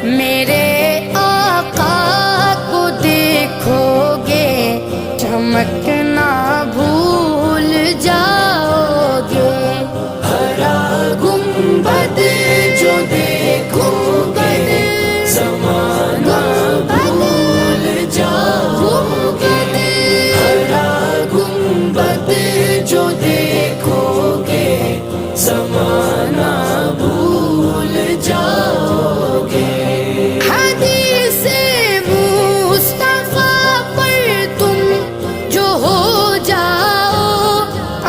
میرے آقا کو دیکھو گے چمکنا بھول جاؤ گے، ہرا گنبد جو دیکھو گے زمانہ بھول جاؤ گے، ہرا گنبد جو دیکھو گے زمانہ بھول جاؤ گے۔ حدیث مصطفیٰ پر تم جو ہو جاؤ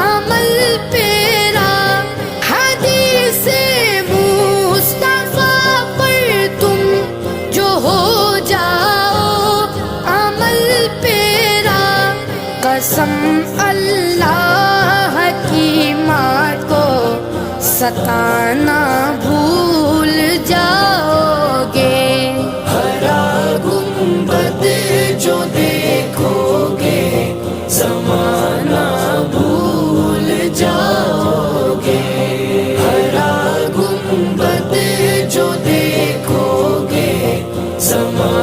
عمل پیرا، حدیث مصطفیٰ پر تم جو ہو جاؤ عمل پیرا، قسم اللہ کی ماں کو ستانا بھول جاؤ گے، ہرا گنبد جو دیکھو گے زمانہ بھول جاؤ گے، ہرا گنبد جو دیکھو گے زمانہ